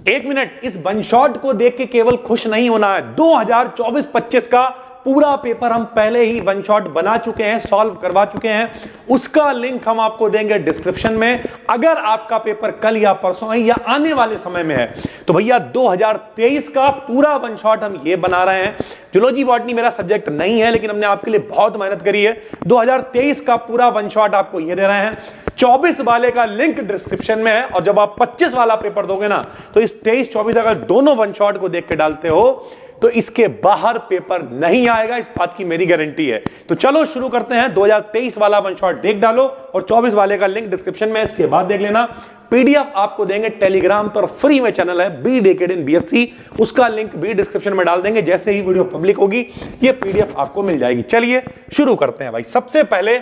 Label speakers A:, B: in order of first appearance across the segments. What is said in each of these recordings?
A: एक मिनट, इस one shot को देख के केवल खुश नहीं होना है। 2024-25 का पूरा पेपर हम पहले ही वन शॉट बना चुके हैं, सॉल्व करवा चुके हैं, उसका लिंक हम आपको देंगे डिस्क्रिप्शन में। अगर आपका पेपर कल या परसों है या आने वाले समय में है तो भैया 2023 का पूरा वन शॉट हम ये बना रहे हैं। जूलॉजी बॉटनी मेरा सब्जेक्ट नहीं है, लेकिन हमने आपके लिए बहुत मेहनत करी है। 2023 का पूरा वन शॉट आपको ये दे रहे हैं। 24 वाले का लिंक डिस्क्रिप्शन में है, और जब आप 25 वाला पेपर दोगे ना तो इस 23-24 अगर दोनों वन शॉट को देख के डालते हो तो इसके बाहर पेपर नहीं आएगा, इस बात की मेरी गारंटी है। तो चलो शुरू करते हैं। 2023 वाला वन शॉट देख डालो और 24 वाले का लिंक डिस्क्रिप्शन में, इसके बाद देख लेना। पीडीएफ आपको देंगे टेलीग्राम पर, फ्री में चैनल है बी डेकेड इन बीएससी, उसका लिंक भी डिस्क्रिप्शन में डाल देंगे। जैसे ही वीडियो पब्लिक होगी ये पीडीएफ आपको मिल जाएगी। चलिए शुरू करते हैं भाई। सबसे पहले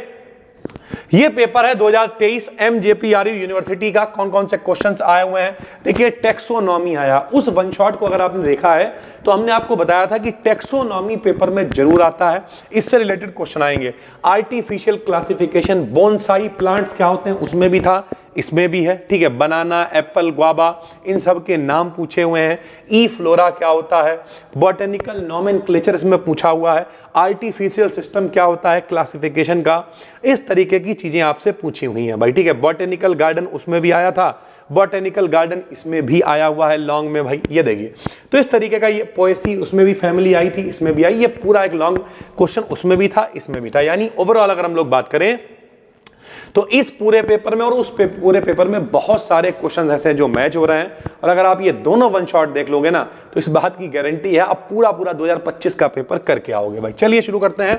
A: ये पेपर है 2023 एमजेपीआरयू यूनिवर्सिटी का। कौन कौन से क्वेश्चंस आए हुए हैं देखिए। टेक्सोनॉमी आया, उस वन शॉट को अगर आपने देखा है तो हमने आपको बताया था कि टेक्सोनॉमी पेपर में जरूर आता है, इससे रिलेटेड क्वेश्चन आएंगे। आर्टिफिशियल क्लासिफिकेशन, बोनसाई प्लांट्स क्या होते हैं उसमें भी था, इसमें भी है, ठीक है। बनाना, एप्पल, ग्वाबा, इन सब के नाम पूछे हुए हैं। ई फ्लोरा क्या होता है, बॉटेनिकल नोमेनक्लेचर इसमें पूछा हुआ है। आर्टिफिशियल सिस्टम क्या होता है क्लासिफिकेशन का, इस तरीके की चीजें आपसे पूछी हुई हैं भाई, ठीक है। बॉटेनिकल गार्डन उसमें भी आया था, बॉटेनिकल गार्डन इसमें भी आया हुआ है लॉन्ग में भाई, ये देखिए। तो इस तरीके का ये पोएसी उसमें भी फैमिली आई थी, इसमें भी आई। ये पूरा एक लॉन्ग क्वेश्चन उसमें भी था, इसमें भी था। यानी ओवरऑल अगर हम लोग बात करें तो इस पूरे पेपर में और उस पूरे पेपर में बहुत सारे क्वेश्चन ऐसे हैं जो मैच हो रहे हैं। और अगर आप ये दोनों वन शॉट देख लोगे ना तो इस बात की गारंटी है आप पूरा 2025 का पेपर करके आओगे भाई। चलिए शुरू करते हैं।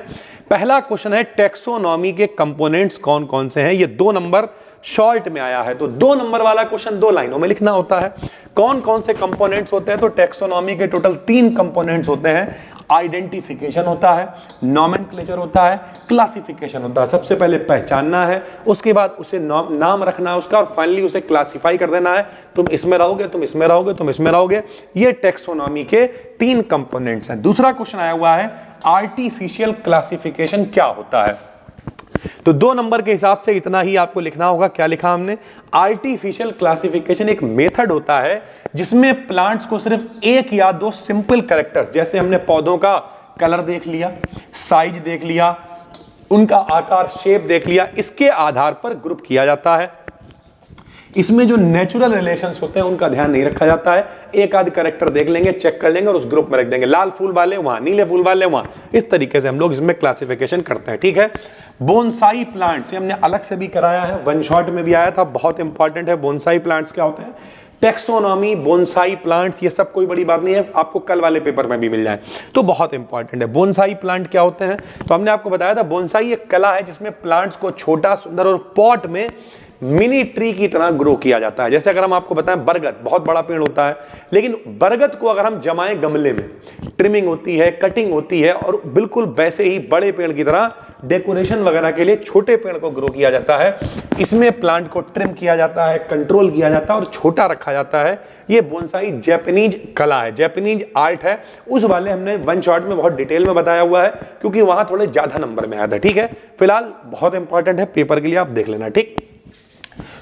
A: पहला क्वेश्चन है टेक्सोनॉमी के कंपोनेंट्स कौन कौन से हैं। ये 2 नंबर शॉर्ट में आया है, तो 2 नंबर वाला क्वेश्चन 2 लाइनों में लिखना होता है। कौन कौन से कंपोनेंट्स होते हैं, तो टेक्सोनॉमी के टोटल 3 कंपोनेंट्स होते हैं। आइडेंटिफिकेशन होता है, नोमेनक्लेचर होता है, क्लासिफिकेशन होता है। सबसे पहले पहचानना है, उसके बाद उसे नाम रखना है उसका, और फाइनली उसे क्लासिफाई कर देना है। तुम इसमें रहोगे, तुम इसमें रहोगे, तुम इसमें रहोगे। ये टेक्सोनॉमी के 3 कंपोनेंट्स हैं। दूसरा क्वेश्चन आया हुआ है आर्टिफिशियल क्लासिफिकेशन क्या होता है। तो 2 नंबर के हिसाब से इतना ही आपको लिखना होगा। क्या लिखा हमने, आर्टिफिशियल क्लासिफिकेशन एक मेथड होता है जिसमें प्लांट्स को सिर्फ 1 या 2 सिंपल कैरेक्टर्स, जैसे हमने पौधों का कलर देख लिया, साइज देख लिया, उनका आकार शेप देख लिया, इसके आधार पर ग्रुप किया जाता है। इसमें जो नेचुरल रिलेशंस होते हैं उनका ध्यान नहीं रखा जाता है। एक आध कैरेक्टर देख लेंगे, चेक कर लेंगे और उस ग्रुप में रख देंगे। लाल फूल वाले वहां, नीले फूल वाले वहां, इस तरीके से हम लोग इसमें क्लासिफिकेशन करते हैं, ठीक है। बोनसाई प्लांट्स हमने अलग से भी कराया है, वन शॉट में भी आया था, बहुत इंपॉर्टेंट है। बोनसाई प्लांट्स क्या होते हैं, टेक्सोनॉमी, बोनसाई प्लांट्स, ये सब कोई बड़ी बात नहीं है, आपको कल वाले पेपर में भी मिल जाए तो बहुत इंपॉर्टेंट है। बोनसाई प्लांट क्या होते हैं, तो हमने आपको बताया था बोनसाई एक कला है जिसमें प्लांट्स को छोटा, सुंदर और पॉट में मिनी ट्री की तरह ग्रो किया जाता है। जैसे अगर हम आपको बताएं बरगद बहुत बड़ा पेड़ होता है, लेकिन बरगद को अगर हम जमाएं गमले में, ट्रिमिंग होती है, कटिंग होती है, और बिल्कुल वैसे ही बड़े पेड़ की तरह डेकोरेशन वगैरह के लिए छोटे पेड़ को ग्रो किया जाता है। इसमें प्लांट को ट्रिम किया जाता है, कंट्रोल किया जाता है और छोटा रखा जाता है। ये बोनसाई जैपनीज कला है, जैपनीज आर्ट है। उस वाले हमने वन शॉट में बहुत डिटेल में बताया हुआ है क्योंकि वहां थोड़े ज्यादा नंबर में आया था, ठीक है। फिलहाल बहुत इंपॉर्टेंट है पेपर के लिए, आप देख लेना, ठीक।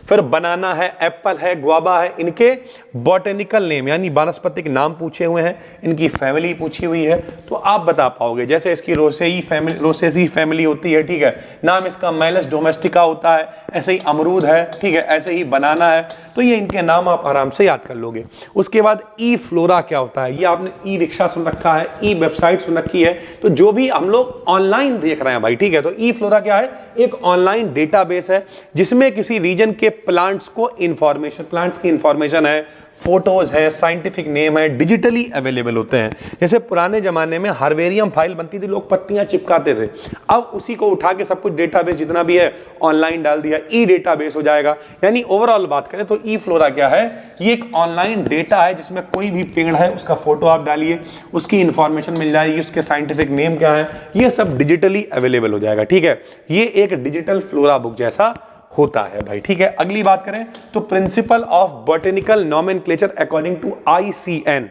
A: फिर बनाना है, एप्पल है, ग्वाबा है, इनके बॉटेनिकल नेम यानी वानस्पतिक नाम पूछे हुए हैं, इनकी फैमिली पूछी हुई है, तो आप बता पाओगे। जैसे इसकी रोसेसी फैमिली होती है, ठीक है, नाम इसका मैलस डोमेस्टिका होता है। ऐसे ही अमरूद है, ठीक है, ऐसे ही बनाना है, तो ये इनके नाम आप आराम से याद कर लोगे। उसके बाद ई फ्लोरा क्या होता है, ये आपने ई रिक्शा सुन रखा है, ई वेबसाइट सुन रखी है, तो जो भी हम लोग ऑनलाइन देख रहे हैं भाई, ठीक है। तो ई फ्लोरा क्या है, एक ऑनलाइन डेटाबेस है जिसमें किसी रीजन के प्लांट्स को इंफॉर्मेशन, प्लांट्स की इंफॉर्मेशन है, फोटोज है, साइंटिफिक नेम है, डिजिटली अवेलेबल होते हैं। जैसे पुराने जमाने में हार्वेरियम फाइल बनती थी, लोग पत्तियां चिपकाते थे, अब उसी को उठा के सब कुछ डेटाबेस जितना भी है ऑनलाइन डाल दिया, ई डेटाबेस हो जाएगा। यानी ओवरऑल बात करें तो ई फ्लोरा क्या है, ये एक ऑनलाइन डेटा है जिसमें कोई भी पेड़ है उसका फोटो आप डालिए, उसकी इंफॉर्मेशन मिल जाएगी, उसके साइंटिफिक नेम क्या है, ये सब डिजिटली अवेलेबल हो जाएगा, ठीक है। ये एक डिजिटल फ्लोरा बुक जैसा होता है भाई, ठीक है। अगली बात करें तो principle of botanical nomenclature according to ICN,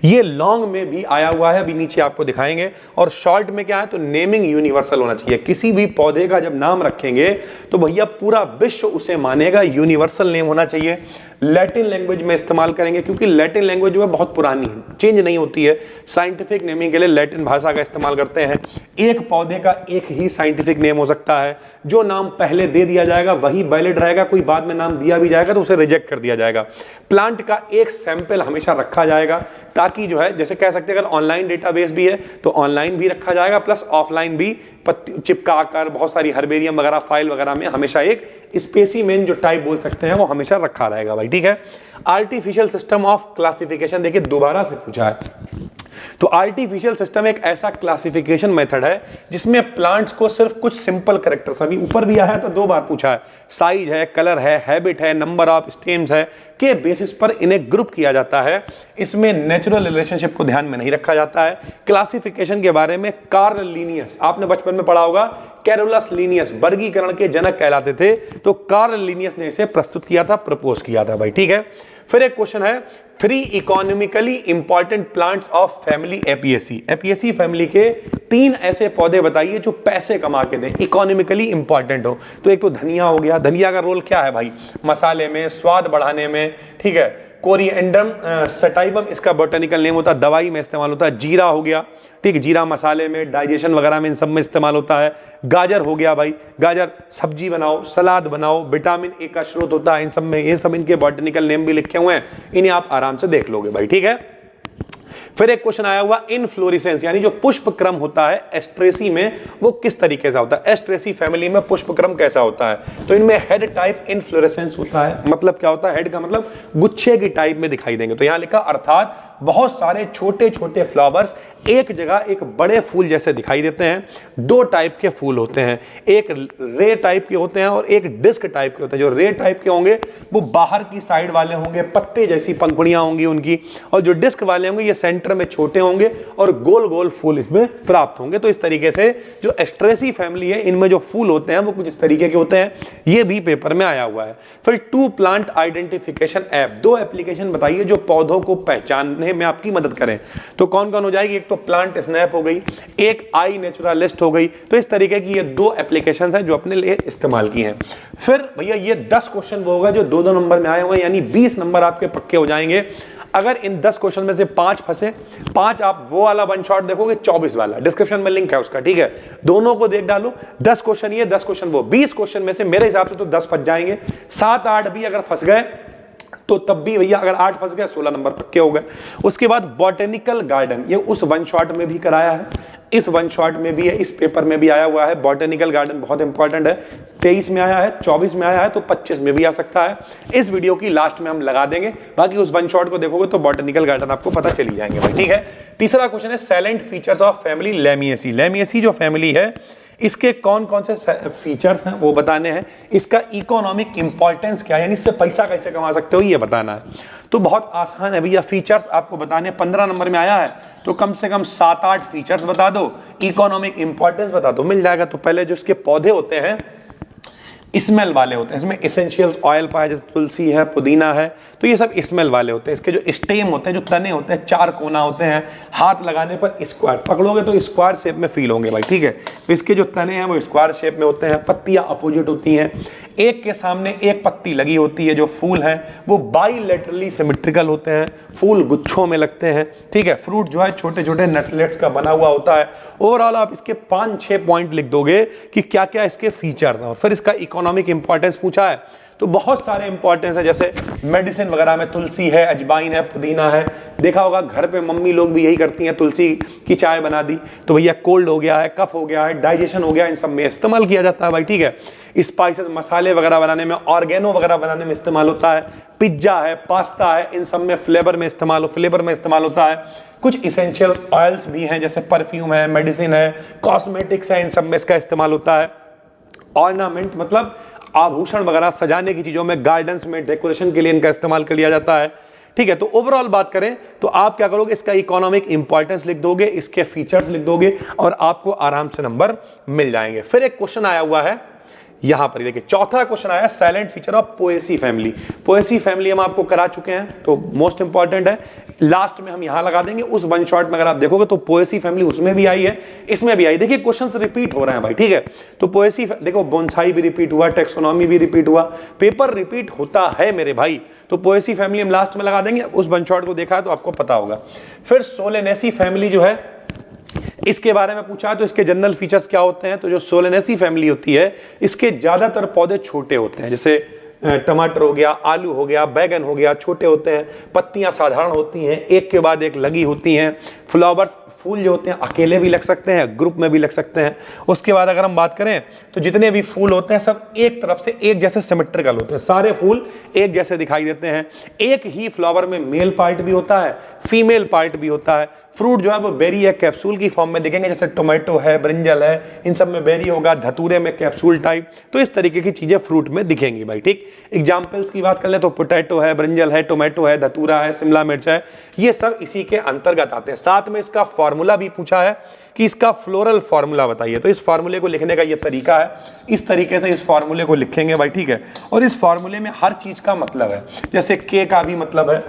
A: ये लॉन्ग में भी आया हुआ है, अभी नीचे आपको दिखाएंगे। और शॉर्ट में क्या है, तो नेमिंग यूनिवर्सल होना चाहिए। किसी भी पौधे का जब नाम रखेंगे तो भैया पूरा विश्व उसे मानेगा, यूनिवर्सल नेम होना चाहिए। लैटिन लैंग्वेज में इस्तेमाल करेंगे, क्योंकि लैटिन लैंग्वेज जो है बहुत पुरानी है, चेंज नहीं होती है। साइंटिफिक नेमिंग के लिए लैटिन भाषा का इस्तेमाल करते हैं। एक पौधे का एक ही साइंटिफिक नेम हो सकता है, जो नाम पहले दे दिया जाएगा वही वैलिड रहेगा, कोई बाद में नाम दिया भी जाएगा तो उसे रिजेक्ट कर दिया जाएगा। प्लांट का एक सैंपल हमेशा रखा जाएगा, ताकि जो है जैसे कह सकते हैं अगर ऑनलाइन डेटाबेस भी है तो ऑनलाइन भी रखा जाएगा, प्लस ऑफलाइन भी चिपका कर बहुत सारी हर्बेरियम वगैरह फाइल वगैरह में हमेशा एक स्पेसिमेन जो टाइप बोल सकते हैं वो हमेशा रखा रहेगा भाई, ठीक है। आर्टिफिशियल सिस्टम ऑफ क्लासिफिकेशन देखिए दोबारा से पूछा है। तो आर्टिफिशियल सिस्टम एक ऐसा क्लासिफिकेशन मेथड है जिसमें प्लांट्स को सिर्फ कुछ सिंपल कैरेक्टर्स, अभी ऊपर भी आया है तो 2 बार पूछा है, साइज है, कलर है, हैबिट है, नंबर ऑफ स्टेम्स है, के बेसिस पर इन्हें ग्रुप किया जाता है। इसमें नेचुरल रिलेशनशिप को ध्यान में नहीं रखा जाता है। क्लासिफिकेशन के बारे में कार्ल लिनियस, आपने बचपन में पढ़ा होगा, कैरोलस लिनियस वर्गीकरण के जनक कहलाते थे, तो कार्ल लिनियस ने इसे प्रस्तुत किया था, प्रपोज किया था भाई, ठीक है। फिर एक क्वेश्चन है 3 economically important plants of family Apiaceae. Apiaceae family के 3 ऐसे पौधे बताइए जो पैसे कमा के दें, इकोनॉमिकली इंपॉर्टेंट हो। तो एक तो धनिया हो गया, धनिया का रोल क्या है भाई, मसाले में, स्वाद बढ़ाने में, ठीक है। कोरिएंडरम सटाइवम इसका बोटेनिकल नेम होता है, दवाई में इस्तेमाल होता है। जीरा हो गया, ठीक, जीरा मसाले में, डाइजेशन वगैरह में, इन सब में इस्तेमाल होता है। गाजर हो गया भाई, गाजर सब्जी बनाओ, सलाद बनाओ, विटामिन ए का स्रोत होता है इन सब में। ये सब इनके बॉटनिकल नेम भी लिखे हुए हैं, इन्हें आप आराम से देख लोगे भाई, ठीक है। फिर एक क्वेश्चन आया हुआ इनफ्लोरेसेंस, यानी जो पुष्प क्रम होता है एस्ट्रेसी में वो किस तरीके से होता है, एस्ट्रेसी फैमिली में पुष्प क्रम कैसा होता है। तो इनमें हेड टाइप इनफ्लोरेसेंस होता है, मतलब क्या होता है, हेड का मतलब गुच्छे की टाइप में दिखाई देंगे। तो यहां लिखा अर्थात बहुत सारे छोटे छोटे फ्लावर्स एक जगह एक बड़े फूल जैसे दिखाई देते हैं। 2 टाइप के फूल होते हैं, एक रे टाइप के होते हैं और एक डिस्क टाइप के होते हैं। जो रे टाइप के होंगे वो बाहर की साइड वाले होंगे, पत्ते जैसी पंखुड़ियां होंगी उनकी, और जो डिस्क वाले होंगे ये सेंटर में छोटे होंगे और गोल गोल फूल इसमें प्राप्त होंगे। तो इस तरीके से जो एस्ट्रेसी फैमिली है इनमें जो फूल होते हैं वो कुछ इस तरीके के होते हैं, ये भी पेपर में आया हुआ है। फिर 2 प्लांट आइडेंटिफिकेशन ऐप, 2 एप्लीकेशन बताइए जो पौधों को पहचानने में आपकी मदद करें। तो कौन कौन हो जाएगी, एक तो प्लांट स्नैप हो गई, एक आई नेचुरलिस्ट हो गई। तो इस तरीके की ये 2 एप्लीकेशंस हैं जो अपने लिए इस्तेमाल की हैं। फिर भैया ये 10 क्वेश्चन वो होगा जो 2-2 नंबर में आए हुए हैं, यानी 20 नंबर आपके पक्के हो जाएंगे। अगर इन 10 क्वेश्चन में से 5 फंसे, 5 आप वो वाला वन शॉट देखोगे, 24 वाला डिस्क्रिप्शन में लिंक है उसका, ठीक है। दोनों को देख डालो, 10 क्वेश्चन ये, 10 क्वेश्चन वो, 20 क्वेश्चन में से मेरे हिसाब से तो 10 फंस जाएंगे। 7-8 भी अगर फंस गए तो तब भी भैया, अगर 8 फंस गए 16 नंबर पक्के हो गए। उसके बाद बॉटेनिकल गार्डन, ये उस वन शॉट में भी कराया है, इस वन शॉट में भी है, इस पेपर में भी आया हुआ है। बॉटेनिकल गार्डन बहुत इंपॉर्टेंट है, 23 में आया है, 24 में आया है, तो 25 में भी आ सकता है। इस वीडियो की लास्ट में हम लगा देंगे, बाकी उस वन शॉट को देखोगे तो बॉटेनिकल गार्डन आपको पता चली जाएंगे भाई, ठीक है। तीसरा क्वेश्चन है साइलेंट फीचर्स ऑफ फैमिली लेमिएसी। लेमिएसी जो फैमिली है इसके कौन कौन से फीचर्स हैं वो बताने हैं। इसका इकोनॉमिक इंपॉर्टेंस क्या है, यानी इससे पैसा कैसे कमा सकते हो ये बताना है। तो बहुत आसान है भैया, फीचर्स आपको बताने, 15 नंबर में आया है तो कम से कम 7-8 फीचर्स बता दो, इकोनॉमिक इंपॉर्टेंस बता दो, मिल जाएगा। तो पहले जो इसके पौधे होते हैं स्मेल वाले होते हैं, इसमें एसेंशियल ऑयल पाया, जैसे तुलसी है, पुदीना है, तो ये सब स्मेल वाले होते हैं। इसके जो स्टेम होते हैं, जो तने होते हैं, 4 कोना होते हैं, हाथ लगाने पर स्क्वायर, पकड़ोगे तो स्क्वायर शेप में फील होंगे भाई, ठीक है। तो इसके जो तने हैं वो स्क्वायर शेप में होते हैं, पत्तियां अपोजिट होती हैं, एक के सामने एक पत्ती लगी होती है। जो फूल है वो बाइलेटरली सिमेट्रिकल होते हैं, फूल गुच्छों में लगते हैं, ठीक है। फ्रूट जो है छोटे छोटे नटलेट्स का बना हुआ होता है। ओवरऑल आप इसके 5-6 पॉइंट लिख दोगे कि क्या क्या इसके फीचर्स हैं। और फिर इसका इकोनॉमिक इंपॉर्टेंस पूछा है तो बहुत सारे इंपॉर्टेंस है, जैसे मेडिसिन वगैरह में तुलसी है, अजवाइन है, पुदीना है। देखा होगा घर पे मम्मी लोग भी यही करती हैं, तुलसी की चाय बना दी तो भैया कोल्ड हो गया है, कफ हो गया है, डाइजेशन हो गया, इन सब में इस्तेमाल किया जाता है भाई, ठीक है। स्पाइसेस मसाले वगैरह बनाने में, ऑर्गेनो वगैरह बनाने में इस्तेमाल होता है। पिज्जा है, पास्ता है, इन सब में फ्लेवर में इस्तेमाल होता है। कुछ इसेंशियल ऑयल्स भी हैं, जैसे परफ्यूम है, मेडिसिन है, कॉस्मेटिक्स है, इन सब में इसका इस्तेमाल होता है। ऑर्नामेंट मतलब आभूषण वगैरह सजाने की चीजों में, गार्डन्स में डेकोरेशन के लिए इनका इस्तेमाल कर लिया जाता है, ठीक है। तो ओवरऑल बात करें तो आप क्या करोगे, इसका इकोनॉमिक इंपॉर्टेंस लिख दोगे, इसके फीचर्स लिख दोगे और आपको आराम से नंबर मिल जाएंगे। फिर एक क्वेश्चन आया हुआ है, यहां पर देखिए चौथा क्वेश्चन आया silent feature of Poaceae family. Poaceae family हम आपको करा चुके हैं, तो मोस्ट इंपॉर्टेंट है, लास्ट में हम यहां लगा देंगे। उस वन शॉट में अगर आप देखोगे तो पोएसी फैमिली उसमें भी आई है, इसमें भी आई। देखिए क्वेश्चंस रिपीट हो रहे हैं भाई, ठीक है। तो पोएसी देखो, बोनसाई भी रिपीट हुआ, टेक्सोनॉमी भी रिपीट हुआ, पेपर रिपीट होता है मेरे भाई। तो पोएसी फैमिली हम लास्ट में लगा देंगे, उस वन शॉट को देखा है तो आपको पता होगा। फिर सोलेनेसी फैमिली जो है, इसके बारे में पूछा है तो इसके जनरल फीचर्स क्या होते हैं। तो जो सोलेनेसी फैमिली होती है, इसके ज्यादातर पौधे छोटे होते हैं, जैसे टमाटर हो गया, आलू हो गया, बैगन हो गया, छोटे होते हैं। पत्तियां साधारण होती हैं, एक के बाद एक लगी होती हैं। फ्लावर्स, फूल जो होते हैं अकेले भी लग सकते हैं, ग्रुप में भी लग सकते हैं। उसके बाद अगर हम बात करें तो जितने भी फूल होते हैं सब एक तरफ से एक जैसे सिमेट्रिकल होते हैं, सारे फूल एक जैसे दिखाई देते हैं। एक ही फ्लावर में मेल पार्ट भी होता है, फीमेल पार्ट भी होता है। फ्रूट जो है वो बेरी है, कैप्सूल की फॉर्म में दिखेंगे, जैसे टोमेटो है, ब्रिंजल है, इन सब में बेरी होगा, धतूरे में कैप्सूल टाइप। तो इस तरीके की चीजें फ्रूट में दिखेंगी भाई, ठीक। एग्जाम्पल्स की बात कर ले तो पोटैटो है, ब्रिंजल है, टोमेटो है, धतूरा है, शिमला मिर्च है, ये सब इसी के अंतर्गत आते हैं। साथ में इसका फॉर्मूला भी पूछा है कि इसका फ्लोरल फॉर्मूला बताइए। तो इस फॉर्मूले को लिखने का ये तरीका है, इस तरीके से इस फॉर्मूले को लिखेंगे भाई, ठीक है। और इस फॉर्मूले में हर चीज का मतलब है, जैसे के का भी मतलब है,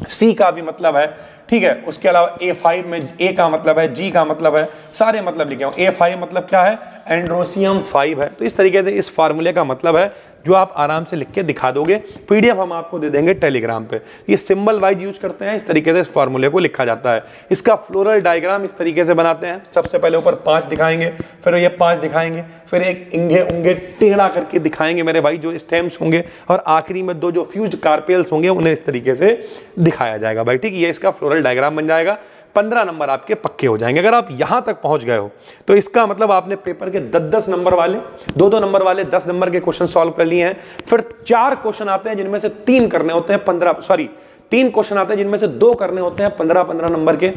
A: सी का भी मतलब है, ठीक है। उसके अलावा A5 में ए का मतलब है, जी का मतलब है, सारे मतलब लिखे हूं। A5 मतलब क्या है, एंड्रोसियम 5 है। तो इस तरीके से इस फार्मूले का मतलब है, जो आप आराम से लिख के दिखा दोगे। पीडीएफ हम आपको दे देंगे टेलीग्राम पे। ये सिंबल वाइज यूज करते हैं, इस तरीके से इस फार्मूले को लिखा जाता है। इसका फ्लोरल डायग्राम इस तरीके से बनाते हैं, सबसे पहले ऊपर 5 दिखाएंगे, फिर ये 5 दिखाएंगे, फिर एक इंगे उंगे टेढ़ा करके दिखाएंगे मेरे भाई, जो स्टेम्स होंगे, और आखिरी में 2 जो फ्यूज कार्पेल्स होंगे उन्हें इस तरीके से दिखाया जाएगा भाई, ठीक। ये इसका फ्लोरल डायग्राम बन जाएगा। 15 नंबर आपके पक्के हो जाएंगे। अगर आप यहां तक पहुंच गए हो तो इसका मतलब आपने पेपर के 10-10 नंबर वाले, 2-2 नंबर वाले 10 नंबर के क्वेश्चन सॉल्व कर लिए हैं। फिर 4 क्वेश्चन आते हैं जिनमें से 3 करने होते हैं 3 क्वेश्चन आते हैं जिनमें से 2 करने होते हैं 15-15 नंबर के।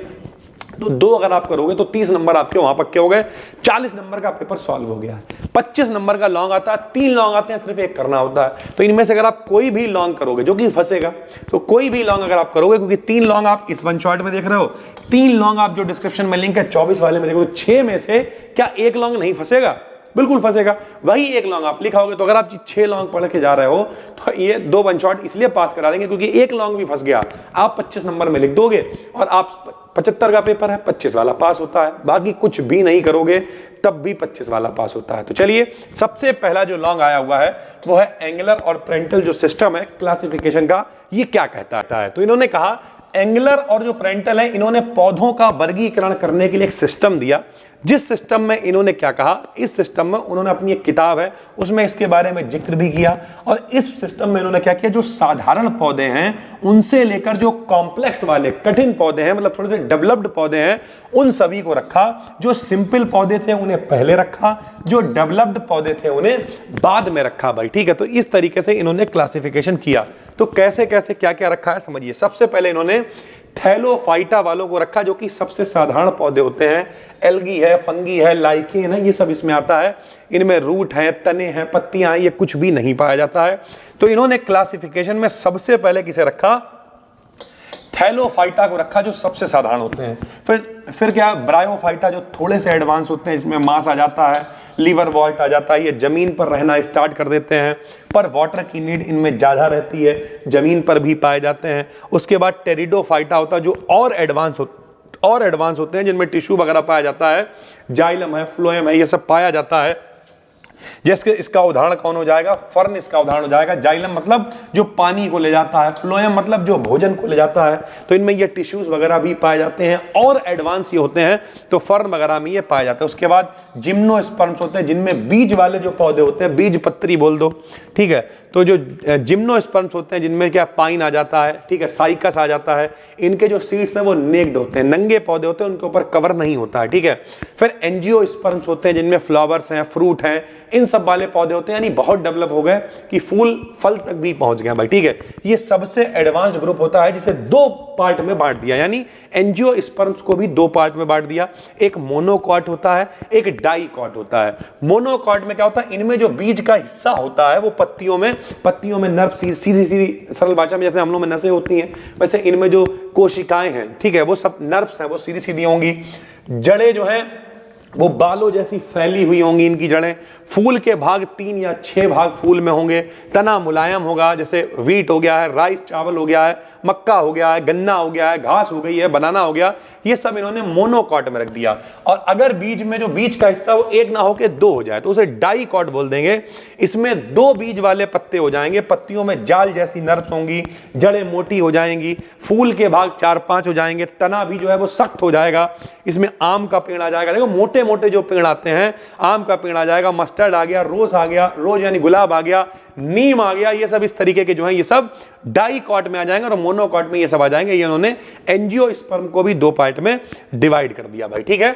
A: तो 2 अगर आप करोगे तो 30 नंबर आपके वहां पक्के हो गए, 40 नंबर का पेपर सॉल्व हो गया। 25 नंबर का लॉन्ग आता है, 3 लॉन्ग आते हैं, सिर्फ एक करना होता है। तो इनमें से अगर आप कोई भी लॉन्ग करोगे, जो कि फंसेगा, तो कोई भी लॉन्ग अगर आप करोगे, क्योंकि 3 लॉन्ग आप इस वन शॉट में देख रहे हो, 3 लॉन्ग आप जो डिस्क्रिप्शन में लिंक है 24 वाले में देखोगे, 6 में से क्या एक लॉन्ग नहीं फंसेगा? बिल्कुल फंसेगा। वही एक लॉन्ग आप लिखाओगे। तो अगर आप 6 लॉन्ग पढ़ के जा रहे हो तो ये 2 वन शॉट इसलिए पास करा देंगे क्योंकि एक लॉन्ग भी फंस गया, आप 25 नंबर में लिख दोगे और आप 75 का पेपर है, 25 वाला पास होता है। बाकी कुछ भी नहीं करोगे तब भी 25 वाला पास होता है। तो चलिए, सबसे पहला जो लॉन्ग आया हुआ है वो है एंगुलर और पेरेंटल जो सिस्टम है क्लासिफिकेशन का, ये क्या कहता है। तो इन्होंने कहा एंगुलर और जो पेरेंटल है, इन्होंने पौधों का वर्गीकरण करने के लिए एक सिस्टम दिया। जिस सिस्टम में इन्होंने क्या कहा, इस सिस्टम में उन्होंने अपनी एक किताब है उसमें इसके बारे में जिक्र भी किया। और इस सिस्टम में इन्होंने क्या किया, जो साधारण पौधे हैं उनसे लेकर जो कॉम्प्लेक्स वाले कठिन पौधे हैं, मतलब थोड़े से डेवलप्ड पौधे हैं, उन सभी को रखा। जो सिंपल पौधे थे उन्हें पहले रखा, जो डेवलप्ड पौधे थे उन्हें बाद में रखा भाई, ठीक है। तो इस तरीके से इन्होंने क्लासिफिकेशन किया। तो कैसे कैसे क्या क्या रखा है समझिए। सबसे पहले इन्होंने थैलोफाइटा वालों को रखा, जो कि सबसे साधारण पौधे होते हैं। एल्गी है, फंगी है, लाइकेन है, ये सब इसमें आता है। इनमें रूट है, तने हैं, पत्तियां हैं, ये कुछ भी नहीं पाया जाता है। तो इन्होंने क्लासिफिकेशन में सबसे पहले किसे रखा, थैलोफाइटा को रखा, जो सबसे साधारण होते हैं। फिर क्या, ब्रायोफाइटा जो थोड़े से एडवांस होते हैं, इसमें मांस आ जाता है, लीवर वॉल्ट आ जाता है, ये जमीन पर रहना स्टार्ट कर देते हैं, पर वाटर की नीड इनमें ज़्यादा रहती है, जमीन पर भी पाए जाते हैं। उसके बाद टेरिडोफाइटा होता है, जो और एडवांस होते हैं, जिनमें टिश्यू वगैरह पाया जाता है। जाइलम है, फ्लोएम है, ये सब पाया जाता है। जैसे इसका उदाहरण कौन हो जाएगा, फर्न इसका उदाहरण हो जाएगा। जाइलम मतलब जो पानी को ले जाता है, फ्लोएम मतलब जो भोजन को ले जाता है। तो इनमें ये टिश्यूज वगैरह भी पाए जाते हैं, और एडवांस ये होते हैं, तो फर्न वगैरह में ये पाए जाते हैं। उसके बाद जिम्नोस्पर्म्स होते हैं, जिनमें बीज वाले जो पौधे होते हैं, बीज पत्री बोल दो, ठीक है। तो जो जिम्नोस्पर्म्स होते हैं, जिनमें क्या पाइन आ जाता है, ठीक है, साइकस आ जाता है। इनके जो सीड्स हैं वो नेक्ड होते हैं, नंगे पौधे होते हैं, उनके ऊपर कवर नहीं होता है, ठीक है। फिर एंजियोस्पर्म्स होते हैं, जिनमें फ्लावर्स हैं, फ्रूट हैं, इन सब वाले पौधे होते हैं, यानी बहुत डेवलप हो गए कि फूल फल तक भी पहुंच गए भाई, ठीक है। ये सबसे एडवांस्ड ग्रुप होता है, जिसे 2 पार्ट में बांट दिया, यानी एंजियोस्पर्म्स को भी 2 पार्ट में बांट दिया। एक मोनोकॉट होता है, एक डाइकॉट होता है। मोनोकॉट में क्या होता है, इनमें जो बीज का हिस्सा होता है वो पत्तियों में नर्व सीधी सरल भाषा में जैसे हम लोग में नसें होती हैं, वैसे इनमें जो कोशिकाएं हैं, ठीक है, वो सब नर्व्स हैं, वो सीधी सीधी होंगी। जड़ें जो हैं वो बालों जैसी फैली हुई होंगी इनकी जड़ें, फूल के भाग 3 या 6 भाग फूल में होंगे, तना मुलायम होगा, जैसे वीट हो गया है, राइस चावल हो गया है, मक्का हो गया है, गन्ना हो गया है, घास हो गई है, बनाना हो गया, ये सब इन्होंने मोनोकॉट में रख दिया। और अगर बीज में जो बीज का हिस्सा वो एक ना होके 2 हो जाए तो उसे डाइकॉट बोल देंगे। इसमें 2 बीज वाले पत्ते हो जाएंगे, पत्तियों में जाल जैसी नर्व्स होंगी, जड़ें मोटी हो जाएंगी, फूल के भाग 4-5 हो जाएंगे, तना भी जो है वो सख्त हो जाएगा। इसमें आम का पेड़ आ जाएगा, देखो मोटे मोटे जो पेड़ आते हैं, आम का पेड़ आ जाएगा, मस्टर्ड आ गया, रोज आ गया, रोज यानी गुलाब आ गया, नीम आ गया, ये सब इस तरीके के जो हैं ये सब डाइकॉट में आ जाएंगे और मोनोकॉट में ये सब आ जाएंगे। ये उन्होंने एंजियोस्पर्म को भी 2 पार्ट में डिवाइड कर दिया भाई, ठीक है।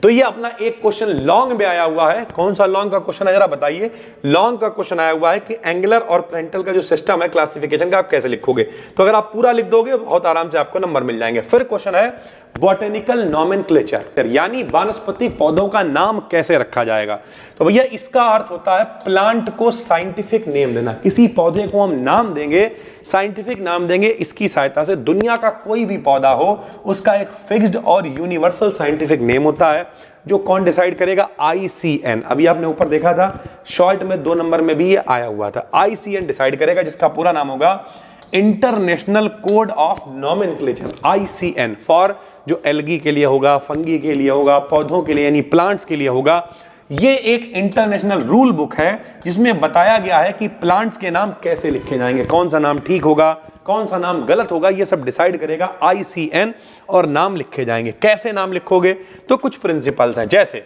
A: तो ये अपना एक क्वेश्चन लॉन्ग में आया हुआ है। कौन सा लॉन्ग का क्वेश्चन है जरा बताइए। लॉन्ग का क्वेश्चन आया हुआ है कि एंगुलर और पेरेंटल का जो सिस्टम है क्लासिफिकेशन का आप कैसे लिखोगे। तो अगर आप पूरा लिख दोगे बहुत आराम से आपको नंबर मिल जाएंगे। फिर क्वेश्चन है बॉटेनिकल नॉमेनक्लेचर, यानी वानस्पतिक पौधों का नाम कैसे रखा जाएगा। तो भैया इसका अर्थ होता है प्लांट को साइंटिफिक नेम देना। किसी पौधे को हम नाम देंगे, साइंटिफिक नाम देंगे, इसकी सहायता से दुनिया का कोई भी पौधा हो उसका एक फिक्स्ड और यूनिवर्सल साइंटिफिक नेम होता है, जो कौन डिसाइड करेगा, ICN। अभी आपने ऊपर देखा था शॉर्ट में 2 नंबर में भी ये आया हुआ था। ICN डिसाइड करेगा, जिसका पूरा नाम होगा international code of nomenclature, ICN। For जो एल्गी के लिए होगा, फंगी के लिए होगा, पौधों के लिए यानी प्लांट्स के लिए होगा। ये एक इंटरनेशनल रूल बुक है जिसमें बताया गया है कि प्लांट्स के नाम कैसे लिखे जाएंगे, कौन सा नाम ठीक होगा, कौन सा नाम गलत होगा, ये सब डिसाइड करेगा ICN और नाम लिखे जाएंगे। कैसे नाम लिखोगे, तो कुछ प्रिंसिपल्स हैं। जैसे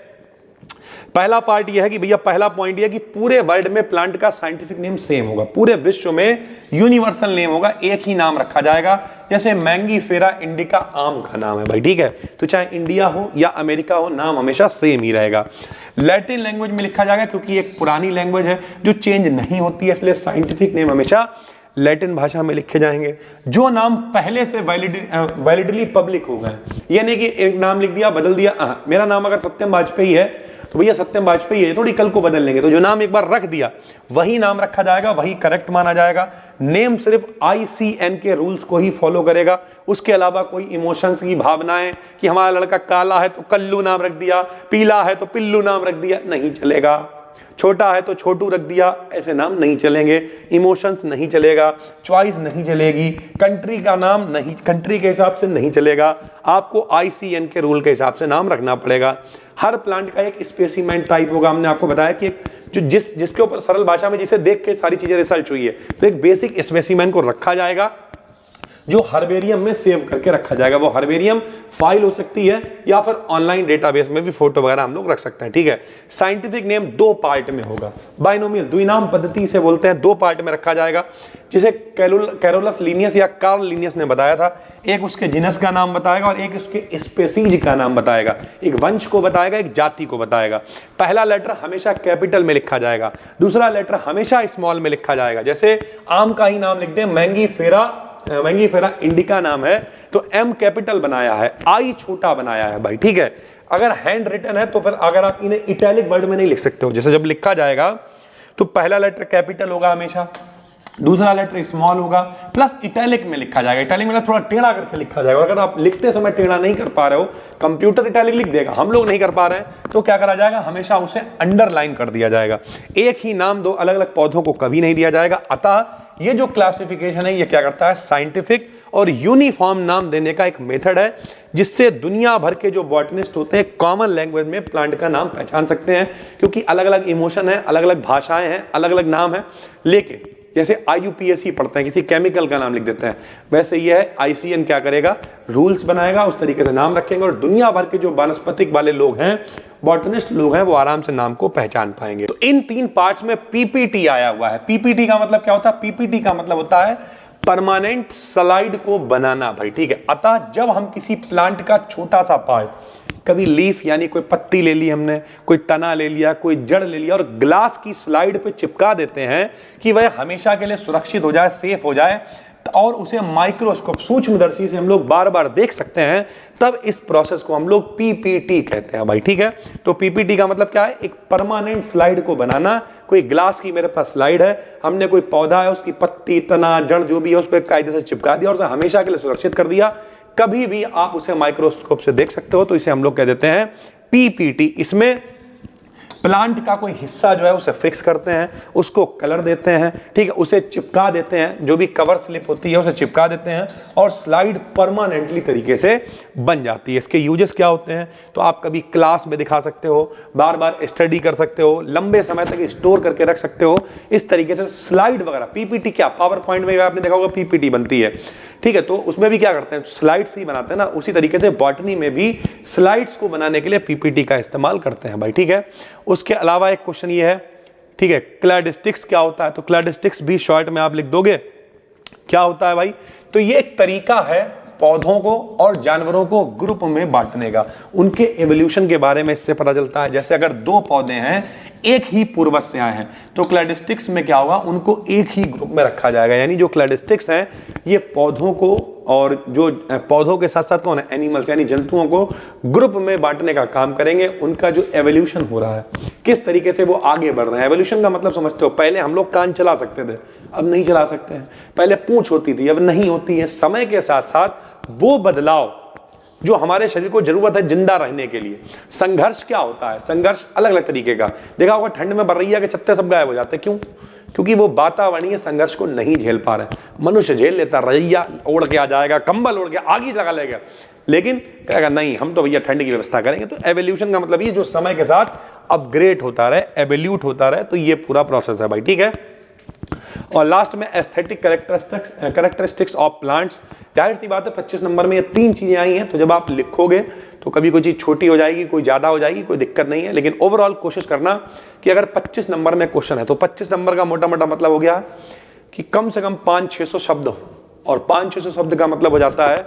A: पहला पार्ट यह है कि भैया पहला पॉइंट यह कि पूरे वर्ल्ड में प्लांट का साइंटिफिक नेम सेम होगा, पूरे विश्व में यूनिवर्सल नेम होगा, एक ही नाम रखा जाएगा। जैसे मैंगीफेरा इंडिका आम का नाम है भाई, ठीक है। तो चाहे इंडिया हो या अमेरिका हो, नाम हमेशा सेम ही रहेगा। लैटिन लैंग्वेज में लिखा जाएगा क्योंकि एक पुरानी लैंग्वेज है जो चेंज नहीं होती है, इसलिए साइंटिफिक नेम हमेशा लैटिन भाषा में लिखे जाएंगे। जो नाम पहले से वैलिडली पब्लिक हो गए, ये नहीं कि एक नाम लिख दिया बदल दिया। मेरा नाम अगर सत्यम वाजपेयी है तो भैया सत्यम वाजपेयी है, थोड़ी कल को बदल लेंगे। तो जो नाम एक बार रख दिया वही नाम रखा जाएगा, वही करेक्ट माना जाएगा। नेम सिर्फ ICN के रूल्स को ही फॉलो करेगा, उसके अलावा कोई इमोशंस की भावनाएं कि हमारा लड़का काला है तो कल्लू नाम रख दिया, पीला है तो पिल्लू नाम रख दिया, नहीं चलेगा। छोटा है तो छोटू रख दिया, ऐसे नाम नहीं चलेंगे। इमोशंस नहीं चलेगा, चॉइस नहीं चलेगी, कंट्री का नाम नहीं, कंट्री के हिसाब से नहीं चलेगा। आपको ICN के रूल के हिसाब से नाम रखना पड़ेगा। हर प्लांट का एक स्पेसिमेन टाइप होगा। हमने आपको बताया कि जो जिसके ऊपर सरल भाषा में जिसे देख के सारी चीजें रिसर्च हुई है, तो एक बेसिक स्पेसिमेन को रखा जाएगा जो हर्बेरियम में सेव करके रखा जाएगा। वो हर्बेरियम फाइल हो सकती है या फिर ऑनलाइन डेटाबेस में भी फोटो वगैरह हम लोग रख सकते हैं, ठीक है। साइंटिफिक नेम 2 पार्ट में होगा, बाइनोमियल द्विनाम पद्धति से बोलते हैं, 2 पार्ट में रखा जाएगा। जिसे कैरोलस लिनियस या कार्ल लिनियस ने बताया था, एक उसके जिनस का नाम बताएगा और एक उसके स्पेसीज का नाम बताएगा, एक वंश को बताएगा, एक जाति को बताएगा। पहला लेटर हमेशा कैपिटल में लिखा जाएगा, दूसरा लेटर हमेशा स्मॉल में लिखा जाएगा। जैसे आम का ही नाम लिखते हैं, मैंगीफेरा इंडिका नाम है तो M कैपिटल बनाया है, I छोटा बनाया है भाई, ठीक है। अगर हैंड रिटन है तो फिर अगर आप इन्हें इटैलिक वर्ड में नहीं लिख सकते हो, जैसे जब लिखा जाएगा तो पहला लेटर कैपिटल होगा हमेशा, दूसरा लेटर स्मॉल होगा, प्लस इटैलिक में लिखा जाएगा। इटैलिक में थोड़ा टेढ़ा करके लिखा जाएगा। अगर आप लिखते समय टेढ़ा नहीं कर पा रहे हो, कंप्यूटर इटैलिक लिख देगा, हम लोग नहीं कर पा रहे हैं, तो क्या करा जाएगा, हमेशा उसे अंडरलाइन कर दिया जाएगा। एक ही नाम 2 अलग अलग पौधों को कभी नहीं दिया जाएगा। अतः ये जो क्लासिफिकेशन है ये क्या करता है, साइंटिफिक और यूनिफॉर्म नाम देने का एक मेथड है, जिससे दुनिया भर के जो बॉटनिस्ट होते हैं कॉमन लैंग्वेज में प्लांट का नाम पहचान सकते हैं। क्योंकि अलग अलग इमोशन है, अलग अलग भाषाएं हैं, अलग अलग नाम है। लेकिन जैसे IUPAC पढ़ते हैं, किसी केमिकल का नाम लिख देते हैं, वैसे ये है ICN क्या करेगा, रूल्स बनाएगा, उस तरीके से नाम रखेंगे और दुनिया भर के जो वानस्पतिक वाले लोग हैं, बॉटनिस्ट लोग हैं, वो आराम से नाम को पहचान पाएंगे। तो इन 3 पार्ट्स में PPT आया हुआ है। PPT का मतलब क्या होता है, PPT का मतलब होता है परमानेंट स्लाइड को बनाना भाई, ठीक है। अतः जब हम किसी प्लांट का छोटा सा पार्ट, कभी लीफ यानी कोई पत्ती ले ली हमने, कोई तना ले लिया, कोई जड़ ले लिया और ग्लास की स्लाइड पे चिपका देते हैं कि वह हमेशा के लिए सुरक्षित हो जाए, सेफ हो जाए, और उसे माइक्रोस्कोप सूक्ष्मदर्शी से हम लोग बार बार देख सकते हैं, तब इस प्रोसेस को हम लोग PPT कहते हैं भाई, ठीक है। तो PPT का मतलब क्या है, एक परमानेंट स्लाइड को बनाना। कोई ग्लास की मेरे पास स्लाइड है, हमने कोई पौधा है, उसकी पत्ती, तना, जड़ जो भी है उस पर कायदे से चिपका दिया और उसे हमेशा के लिए सुरक्षित कर दिया। कभी भी आप उसे माइक्रोस्कोप से देख सकते हो, तो इसे हम लोग कह देते हैं पीपीटी। इसमें प्लांट का कोई हिस्सा जो है उसे फिक्स करते हैं, उसको कलर देते हैं, ठीक है, उसे चिपका देते हैं, जो भी कवर स्लिप होती है उसे चिपका देते हैं और स्लाइड परमानेंटली तरीके से बन जाती है। इसके यूजेस क्या होते हैं तो आप कभी क्लास में दिखा सकते हो, बार बार स्टडी कर सकते हो, लंबे समय तक स्टोर करके रख सकते हो। इस तरीके से स्लाइड वगैरह, पीपीटी क्या पावर पॉइंट में आपने देखा होगा पीपीटी बनती है, ठीक है, तो उसमें भी क्या करते हैं स्लाइड्स ही बनाते हैं ना, उसी तरीके से बॉटनी में भी स्लाइड्स को बनाने के लिए पीपीटी का इस्तेमाल करते हैं भाई, ठीक है। उसके अलावा एक क्वेश्चन ये है, ठीक है, क्लैडिस्टिक्स क्या होता है, तो क्लैडिस्टिक्स भी शॉर्ट में आप लिख दोगे क्या होता है भाई, तो ये एक तरीका है पौधों को और जानवरों को ग्रुप में बांटने का, उनके एवोल्यूशन के बारे में इससे पता चलता है। जैसे अगर दो पौधे हैं एक ही पूर्वज से आए हैं तो क्लैडिस्टिक्स में क्या होगा, उनको एक ही ग्रुप में रखा जाएगा, यानी जो क्लैडिस्टिक्स हैं ये पौधों को और जो पौधों के साथ साथ कौन है एनिमल्स यानी जंतुओं को ग्रुप में बांटने का काम करेंगे। उनका जो एवोल्यूशन हो रहा है किस तरीके से वो आगे बढ़ रहे हैं, एवोल्यूशन का मतलब समझते हो, पहले हम लोग कान चला सकते थे अब नहीं चला सकते हैं, पहले पूंछ होती थी अब नहीं होती है। समय के साथ साथ वो बदलाव जो हमारे शरीर को जरूरत है जिंदा रहने के लिए। संघर्ष क्या होता है, संघर्ष अलग अलग तरीके का, देखा होगा ठंड में बर्रैया के छत्ते सब गायब हो जाते हैं, क्यों, क्योंकि वो वातावरणीय संघर्ष को नहीं झेल पा रहे। मनुष्य झेल लेता, रैया ओढ़ के आ जाएगा, कंबल ओढ़ के आग ही लगा लेगा, लेकिन कहेगा नहीं हम तो भैया ठंड की व्यवस्था करेंगे। तो एवोल्यूशन का मतलब ये जो समय के साथ अपग्रेड होता रहे, एवोल्यूट होता रहे, तो ये पूरा प्रोसेस है भाई, ठीक है। और लास्ट में एस्थेटिक कैरेक्टरिस्टिक्स ऑफ प्लांट्स, जाहिर सी बात है 25 नंबर में ये तीन चीजें आई हैं, तो जब आप लिखोगे तो कभी कोई चीज छोटी हो जाएगी, कोई ज्यादा हो जाएगी, कोई दिक्कत नहीं है, लेकिन ओवरऑल कोशिश करना कि अगर 25 नंबर में क्वेश्चन है तो 25 नंबर का मोटा मोटा मतलब हो गया कि कम से कम 500-600 शब्द हो, और 500-600 शब्द का मतलब हो जाता है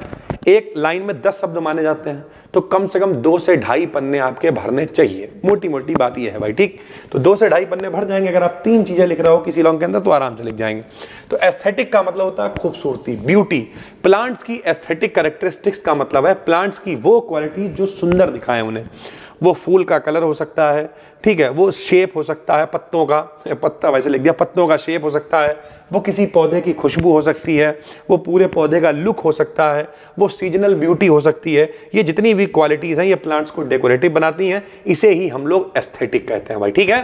A: एक लाइन में 10 शब्द माने जाते हैं, तो कम से कम 2 से ढाई पन्ने आपके भरने चाहिए। मोटी मोटी बात ये है भाई, ठीक, तो 2 से ढाई पन्ने भर जाएंगे अगर आप 3 चीजें लिख रहे हो किसी लॉन्ग के अंदर तो आराम से लिख जाएंगे। तो एस्थेटिक का मतलब होता है खूबसूरती, ब्यूटी। प्लांट्स की एस्थेटिक कैरेक्टरिस्टिक्स का मतलब है प्लांट्स की वो क्वालिटी जो सुंदर दिखाए उन्हें। वो फूल का कलर हो सकता है, ठीक है, वो शेप हो सकता है पत्तों का, पत्ता वैसे लिख दिया, पत्तों का शेप हो सकता है, वो किसी पौधे की खुशबू हो सकती है, वो पूरे पौधे का लुक हो सकता है, वो सीजनल ब्यूटी हो सकती है। ये जितनी भी क्वालिटीज़ हैं ये प्लांट्स को डेकोरेटिव बनाती हैं, इसे ही हम लोग एस्थेटिक कहते हैं भाई, ठीक है।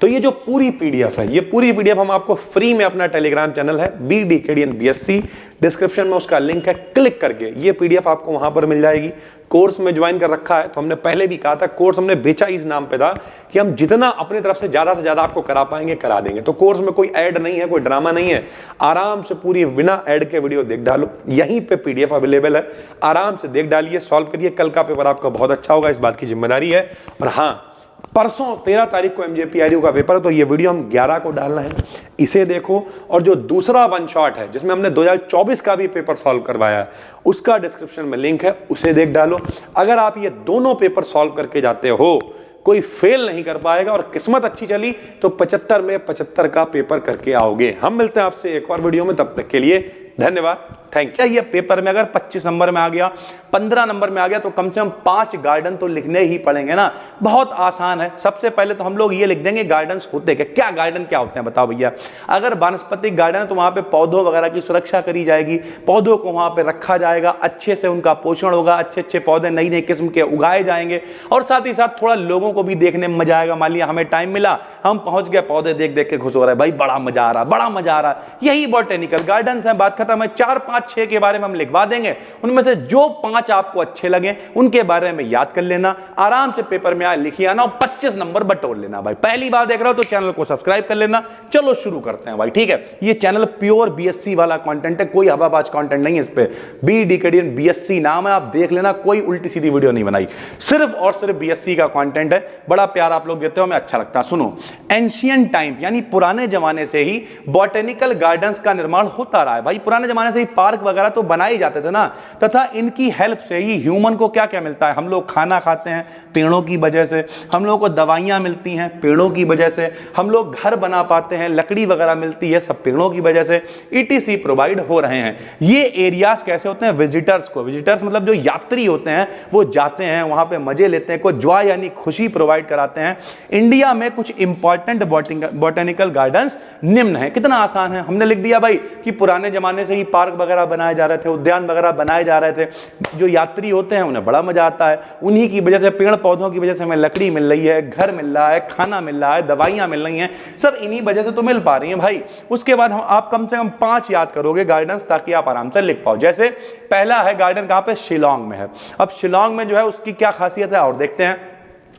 A: तो ये जो पूरी पीडीएफ है, ये पूरी पीडीएफ हम आपको फ्री में, अपना टेलीग्राम चैनल है BDKDN BSc, डिस्क्रिप्शन में उसका लिंक है, क्लिक करके ये पीडीएफ आपको वहां पर मिल जाएगी। कोर्स में ज्वाइन कर रखा है तो हमने पहले भी कहा था कोर्स हमने बेचा इस नाम पे था कि हम जितना अपनी तरफ से ज्यादा आपको करा पाएंगे करा देंगे। तो कोर्स में कोई ऐड नहीं है, कोई ड्रामा नहीं है, आराम से पूरी बिना ऐड के वीडियो देख डालो, यहीं पे पीडीएफ अवेलेबल है, आराम से देख डालिए, सॉल्व करिए, कल का पेपर आपका बहुत अच्छा होगा, इस बात की जिम्मेदारी है। और हाँ, परसों 13 तारीख को MJPRU का पेपर है, तो ये वीडियो हम 11 को डालना है, इसे देखो। और जो दूसरा वन शॉट है जिसमें हमने 2024 का भी पेपर सॉल्व करवाया है, उसका डिस्क्रिप्शन में लिंक है, उसे देख डालो। अगर आप ये दोनों पेपर सॉल्व करके जाते हो, कोई फेल नहीं कर पाएगा, और किस्मत अच्छी चली तो 75 में 75 का पेपर करके आओगे। हम मिलते हैं आपसे एक और वीडियो में, तब तक के लिए धन्यवाद, थैंक यू। ये पेपर में अगर 25 नंबर में आ गया, 15 नंबर में आ गया, तो कम से कम 5 गार्डन तो लिखने ही पड़ेंगे ना। बहुत आसान है। सबसे पहले तो हम लोग ये लिख देंगे गार्डन्स होते क्या, गार्डन क्या होते हैं बताओ भैया। अगर वानस्पतिक गार्डन है तो वहां पे पौधों वगैरह की सुरक्षा करी जाएगी, पौधों को वहां पे रखा जाएगा, अच्छे से उनका पोषण होगा, अच्छे अच्छे पौधे नई नई किस्म के उगाए जाएंगे, और साथ ही साथ थोड़ा लोगों को भी देखने में मजा आएगा। मान लिया हमें टाइम मिला, हम पहुंच गए, पौधे देख देख के खुश हो रहे हैं, भाई बड़ा मजा आ रहा, बड़ा मजा आ रहा। यही बॉटेनिकल गार्डन्स है, बात खत्म है। 4, 5, 6 के बारे में हम लिखवा देंगे, उनमें से जो 5 आपको अच्छे लगे उनके बारे में याद कर लेना, आराम से पेपर में लिखिए आना, और 25 नंबर बटोर लेना। भाई पहली बार देख रहे हो तो चैनल को सब्सक्राइब कर लेना। चलो शुरू करते हैं भाई, ठीक है। ये चैनल प्योर BSc वाला कंटेंट है, कोई हवाबाज कंटेंट नहीं है इस पे। BDKDN BSc नाम है, आप देख लेना, कोई उल्टी सीधी वीडियो नहीं बनाई, सिर्फ और सिर्फ BSc का कंटेंट है। बड़ा प्यार आप लोग देते हो, हमें अच्छा लगता है। सुनो, एंशिएंट टाइम यानी पुराने जमाने से ही बॉटेनिकल गार्डन्स का निर्माण होता रहा है भाई। पुराने जमाने से ही पार्क वगैरह तो बनाए जाते थे ना, तथा इनकी हेल्प से ही ह्यूमन को क्या क्या मिलता है। हम लोग खाना खाते हैं पेड़ों की वजह से, हम लोगों को दवाइयां मिलती हैं पेड़ों की वजह से, हम लोग घर बना पाते हैं, लकड़ी वगैरह मिलती है सब पेड़ों की वजह से, ETC प्रोवाइड हो रहे हैं। ये एरियाज कैसे होते हैं, विजिटर्स को, विजिटर्स मतलब जो यात्री होते हैं वो जाते हैं वहां पे मजे लेते हैं, को जॉय यानी खुशी प्रोवाइड कराते हैं। इंडिया में कुछ इंपॉर्टेंट बॉटेनिकल गार्डन्स निम्न है। कितना आसान है, हमने लिख दिया भाई कि पुराने जमाने से ही पार्क वगैरह वगैरह बनाए जा रहे थे, उद्यान वगैरह बनाए जा रहे थे। जो यात्री होते हैं उन्हें बड़ा मजा आता है, उन्हीं की वजह से, पेड़ पौधों की वजह से हमें लकड़ी मिल रही है, घर मिल रहा है, खाना मिल रहा है, दवाइयां मिल रही हैं, सब इन्हीं वजह से तो मिल पा रही हैं भाई। उसके बाद आप कम से कम 5 याद करोगे गार्डन्स, ताकि आप आराम से लिख पाओ। जैसे पहला है गार्डन, कहां पे? शिलांग में है। अब शिलांग में जो है उसकी क्या खासियत है और देखते हैं।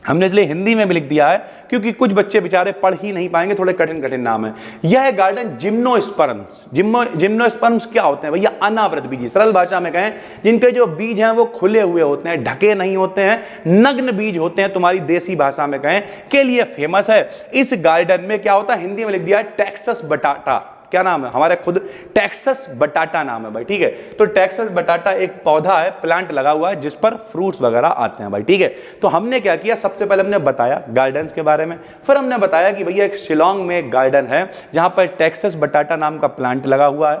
A: हमने इसलिए हिंदी में भी लिख दिया है क्योंकि कुछ बच्चे बेचारे पढ़ ही नहीं पाएंगे, थोड़े कठिन कठिन नाम है। यह है गार्डन जिम्नोस्पर्म्स। जिम्नोस्पर्म्स क्या होते हैं भैया? अनावृत बीजी, सरल भाषा में कहें जिनके जो बीज हैं वो खुले हुए होते हैं, ढके नहीं होते हैं, नग्न बीज होते हैं, तुम्हारी देसी भाषा में कहें, के लिए फेमस है। इस गार्डन में क्या होता है? हिंदी में लिख दिया है टेक्सास बटाटा। क्या नाम है? हमारे खुद टेक्सास बटाटा नाम है भाई, ठीक है। तो टेक्सास बटाटा एक पौधा है, प्लांट लगा हुआ है, जिस पर फ्रूट्स वगैरह आते हैं भाई, ठीक है। तो हमने क्या किया, सबसे पहले हमने बताया गार्डन्स के बारे में, फिर हमने बताया कि भैया एक शिलांग में एक गार्डन है जहां पर टेक्सास बटाटा नाम का प्लांट लगा हुआ है,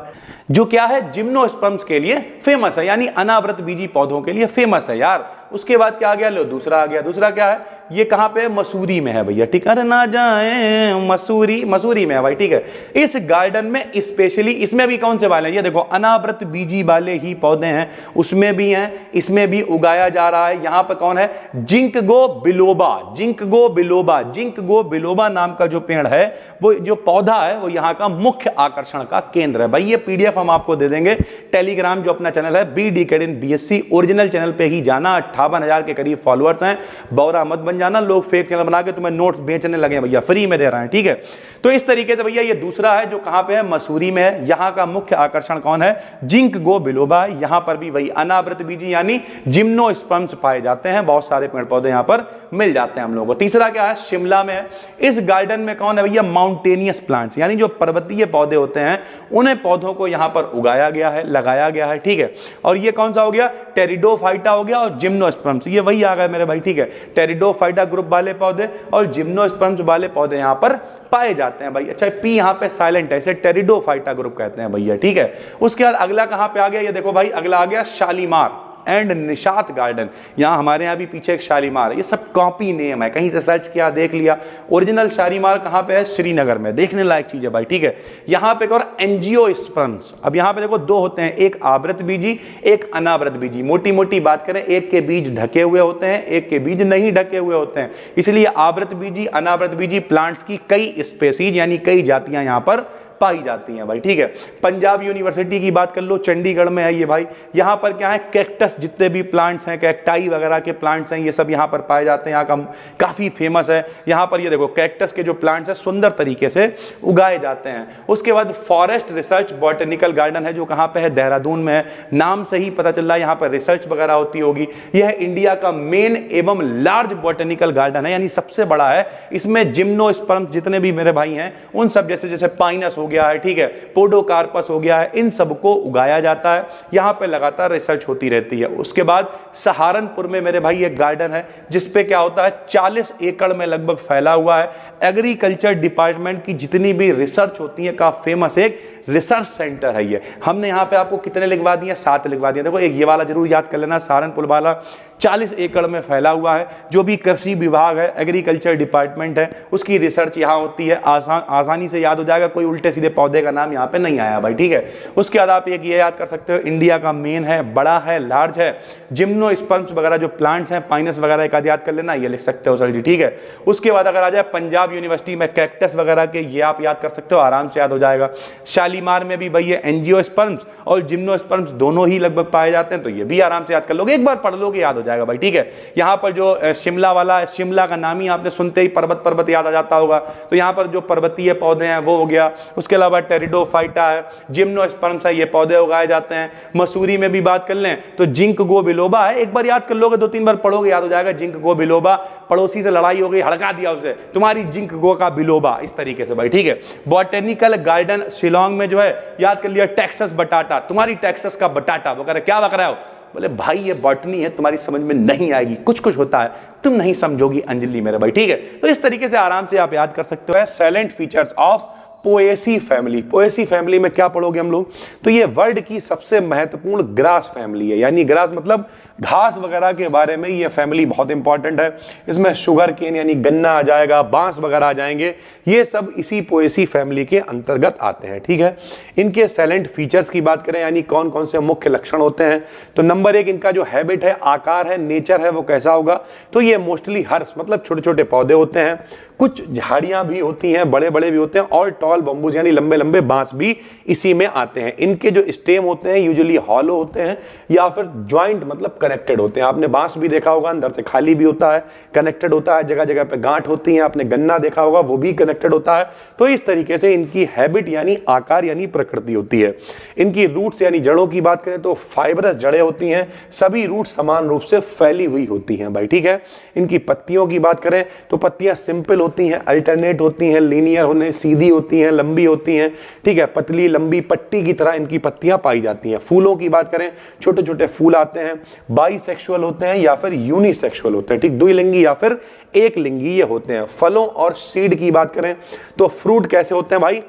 A: जो क्या है? जिम्नोस्पर्म्स के लिए फेमस है, यानी अनावृत बीजी पौधों के लिए फेमस है यार। उसके बाद क्या आ गया? लो दूसरा आ गया। दूसरा क्या है? ये कहां पे? मसूरी में है भैया, ठीक है। अरे ना जाए मसूरी में है भाई, ठीक है। इस गार्डन में स्पेशली, इसमें भी कौन से वाले हैं? ये देखो अनावृत बीजी वाले ही पौधे हैं, उसमें भी हैं, इसमें भी उगाया जा रहा है। यहां पर कौन है? Ginkgo biloba. जिंकगो बिलोबा नाम का जो पेड़ है, वो जो पौधा है, वो यहां का मुख्य आकर्षण का केंद्र है भाई। ये पीडीएफ हम आपको दे देंगे। टेलीग्राम जो अपना चैनल है BDCAD in BSc original channel पे ही जाना, 58,000 के करीब फॉलोअर्स हैं। बौरा मत बन जाना, लोग फेक चैनल बना के तुम्हें नोट्स बेचने लगे भैया, फ्री में दे रहे हैं, ठीक है। तो इस तरीके से भैया ये दूसरा है जो कहां पे है? मसूरी में है। यहां का मुख्य आकर्षण कौन है? Ginkgo biloba. यहां पर भी वही अनावृत बीजी यानी जिम्नोस्पर्म्स पाए जाते हैं, बहुत सारे पेड़ पौधे यहां पर मिल जाते हैं हम लोगों को। तीसरा क्या है? शिमला में है। इस गार्डन में कौन है भैया? माउंटेनियस प्लांट्स, यानी जो पर्वतीय पौधे होते हैं, उन्हें पौधों को यहां पर उगाया गया है, लगाया गया है, ठीक है। और ये कौन सा हो गया? टेरिडोफाइटा हो गया और जिम्नोस्पर्म्स, ये वही आ गए मेरे भाई, ठीक है। टेरिडोफाइटा ग्रुप वाले पौधे और जिम्नोस्पर्म्स वाले पौधे यहां पर पाए जाते हैं भाई। अच्छा, पी यहां पे साइलेंट है, इसे टेरिडोफाइटा ग्रुप कहते हैं भैया, ठीक है। उसके बाद अगला कहां पे आ गया? ये देखो भाई, अगला आ गया शालीमार एंड निशात गार्डन। यहां हमारे यहां भी पीछे एक शालीमार है, ये सब कॉपी नेम है, कहीं से सर्च किया, देख लिया। ओरिजिनल शालीमार कहां पे है? श्रीनगर में, देखने लायक चीज है भाई, ठीक है। यहां पे एक और एंजियोस्पर्म्स। अब यहां पे देखो दो होते हैं, एक आवृत बीजी, एक अनावृत बीजी। मोटी मोटी बात करें, एक के बीज ढके हुए होते हैं, एक के बीज नहीं ढके हुए होते हैं, इसलिए आवृत बीजी, अनावृत बीजी प्लांट्स की कई स्पेसीज यानी कई जातियां यहां पर पाई जाती हैं भाई, ठीक है। पंजाब यूनिवर्सिटी की बात कर लो, चंडीगढ़ में है ये भाई। यहां पर क्या है? कैक्टस, जितने भी प्लांट्स हैं, कैक्टाई वगैरह के प्लांट्स हैं, ये सब यहां पर पाए जाते हैं। यहाँ का काफी फेमस है। यहां पर ये देखो कैक्टस के जो प्लांट्स हैं सुंदर तरीके से उगाए जाते हैं। उसके बाद फॉरेस्ट रिसर्च बॉटनिकल गार्डन है, जो कहां पर है? देहरादून में है। नाम से ही पता चल रहा है यहाँ पर रिसर्च वगैरह होती होगी। यह इंडिया का मेन एवं लार्ज बॉटनिकल गार्डन है, यानी सबसे बड़ा है। इसमें जिम्नोस्पर्म्स जितने भी मेरे भाई हैं, उन सब जैसे पाइनस हो गया है, ठीक है, पोडोकार्पस हो गया है, इन सबको उगाया जाता है। यहां पे लगातार रिसर्च होती रहती है। उसके बाद सहारनपुर में मेरे भाई एक गार्डन है, जिसपे क्या होता है? 40 एकड़ में लगभग फैला हुआ है। एग्रीकल्चर डिपार्टमेंट की जितनी भी रिसर्च होती है का फेमस एक रिसर्च सेंटर है ये। हमने यहाँ पे आपको कितने लिखवा दिए? 7 लिखवा दिए। देखो एक ये वाला जरूर याद कर लेना, सहारनपुर वाला 40 एकड़ में फैला हुआ है। जो भी कृषि विभाग है, एग्रीकल्चर डिपार्टमेंट है, उसकी रिसर्च यहाँ होती है। आसानी से याद हो जाएगा, कोई उल्टे सीधे पौधे का नाम यहाँ पे नहीं आया भाई, ठीक है। उसके बाद आप एक ये याद कर सकते हो, इंडिया का मेन है, बड़ा है, लार्ज है। जिम्नोस्पर्म्स वगैरह जो प्लांट्स हैं, पाइनस वगैरह एक याद कर लेना, ये लिख सकते हो सर जी, ठीक है। उसके बाद अगर आ जाए पंजाब यूनिवर्सिटी में कैक्टस वगैरह के, ये आप याद कर सकते हो, आराम से याद हो जाएगा। शालीमार में भी भाई ये एंजियोस्पर्म्स और जिम्नोस्पर्म्स दोनों ही लगभग पाए जाते हैं, तो ये भी आराम से याद कर लोगे, एक बार पढ़ लोगे याद हो जाएगा भाई, ठीक है। यहाँ पर जो शिमला वाला, शिमला का नाम ही आपने सुनते ही पर्वत याद आ जाता होगा, तो यहाँ पर जो पर्वतीय पौधे हैं वो हो गया। उसके अलावा टेरिडोफाइटा है, जिम्नोस्पर्म्स है, ये पौधे उगाए जाते हैं। मसूरी में भी बात कर लें तो जिंकगो बिलोबा है, एक बार याद कर लोगे, 2-3 बार पढ़ोगे याद हो जाएगा। जिंकगो बिलोबा, पड़ोसी से लड़ाई हो गई, हड़का दिया उसे, तुम्हारी जिंकगो का बिलोबा, इस तरीके से भाई, ठीक है। बॉटनिकल गार्डन शिलांग में जो है याद कर लिया, टेक्सास बटाटा, तुम्हारी टेक्सास का बटाटा। वो कह रहे क्या बक रहा हो? बोले भाई ये बॉटनी है, तुम्हारी समझ में नहीं आएगी, कुछ कुछ होता है, तुम नहीं समझोगी अंजलि मेरे भाई, ठीक है। तो इस तरीके से आराम से आप याद कर सकते हो। Salient features of Poaceae family. Poaceae family में क्या पढ़ोगे हम लोग, तो ये वर्ल्ड की सबसे महत्वपूर्ण ग्रास फैमिली है, यानी ग्रास मतलब घास वगैरह के बारे में ये फैमिली बहुत इंपॉर्टेंट है। इसमें शुगर केन यानी गन्ना आ जाएगा, बांस वगैरह आ जाएंगे, ये सब इसी पोएसी फैमिली के अंतर्गत आते हैं। ठीक है, इनके साइलेंट फीचर्स की बात करें यानी कौन कौन से मुख्य लक्षण होते हैं, तो नंबर 1 इनका जो हैबिट है, आकार है, नेचर है, वो कैसा होगा, तो ये मोस्टली हर्ष मतलब छोटे छोटे पौधे होते हैं, कुछ झाड़ियां भी होती हैं, बड़े बड़े भी होते हैं, और टॉल बम्बूज यानी लंबे लंबे बांस भी इसी में आते हैं। इनके जो स्टेम होते हैं यूजुअली हॉलो होते हैं या फिर ज्वाइंट मतलब कनेक्टेड होते हैं। आपने बांस भी देखा होगा, अंदर से खाली भी होता है, कनेक्टेड होता है, जगह जगह पे गांठ होती है। आपने गन्ना देखा होगा, वो भी कनेक्टेड होता है। तो इस तरीके से इनकी हैबिट यानी आकार यानी प्रकृति होती है। इनकी रूट्स यानी जड़ों की बात करें तो फाइबरस जड़ें होती हैं, सभी रूट समान रूप से फैली हुई होती हैं भाई। ठीक है, इनकी पत्तियों की बात करें तो पत्तियां सिंपल होती हैं, अल्टरनेट होती हैं, लीनियर होने सीधी होती हैं, लंबी होती हैं। ठीक है, पतली लंबी पट्टी की तरह इनकी पत्तियां पाई जाती हैं। फूलों की बात करें, छोटे छोटे फूल आते हैं, बाइसेक्सुअल होते हैं या फिर यूनिसेक्सुअल होते हैं। ठीक, द्विलिंगी या फिर एक लिंगी ये होते हैं। फलों और सीड की बात करें तो फ्रूट कैसे होते हैं भाई,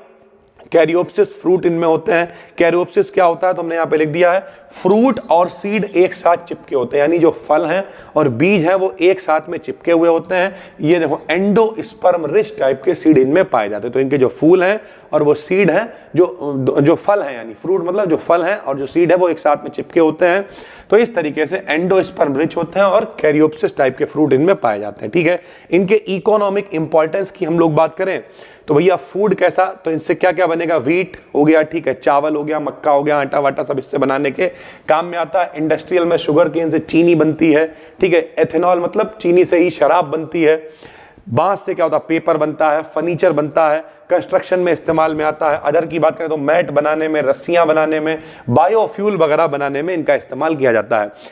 A: कैरियोप्सिस फ्रूट इनमें होते हैं। कैरियोप्सिस क्या होता है तो हमने यहां पे लिख दिया है, फ्रूट और सीड एक साथ चिपके होते हैं, यानी जो फल हैं और बीज हैं वो एक साथ में चिपके हुए होते हैं। ये देखो एंडोस्पर्म रिच टाइप के सीड इनमें पाए जाते हैं। तो इनके जो फूल हैं और वो सीड हैं, जो फल हैं यानी फ्रूट मतलब जो फल हैं और जो सीड है वो एक साथ में चिपके होते हैं। तो इस तरीके से एंडोस्पर्म रिच होते हैं और कैरियोप्सिस टाइप के फ्रूट इनमें पाए जाते हैं। ठीक है, इनके इकोनॉमिक इंपॉर्टेंस की हम लोग बात करें तो भैया फूड कैसा, तो इनसे क्या क्या बनेगा, व्हीट हो गया, ठीक है, चावल हो गया, मक्का हो गया, आटा वाटा सब इससे बनाने के काम में आता है। इंडस्ट्रियल में शुगर केन से चीनी बनती है। ठीक है, एथेनॉल मतलब चीनी से ही शराब बनती है। बांस से क्या होता है, पेपर बनता है, फर्नीचर बनता है, कंस्ट्रक्शन में इस्तेमाल में आता है। अदर की बात करें तो मैट बनाने में, रस्सियां बनाने में, बायोफ्यूल वगैरह बनाने में इनका इस्तेमाल किया जाता है।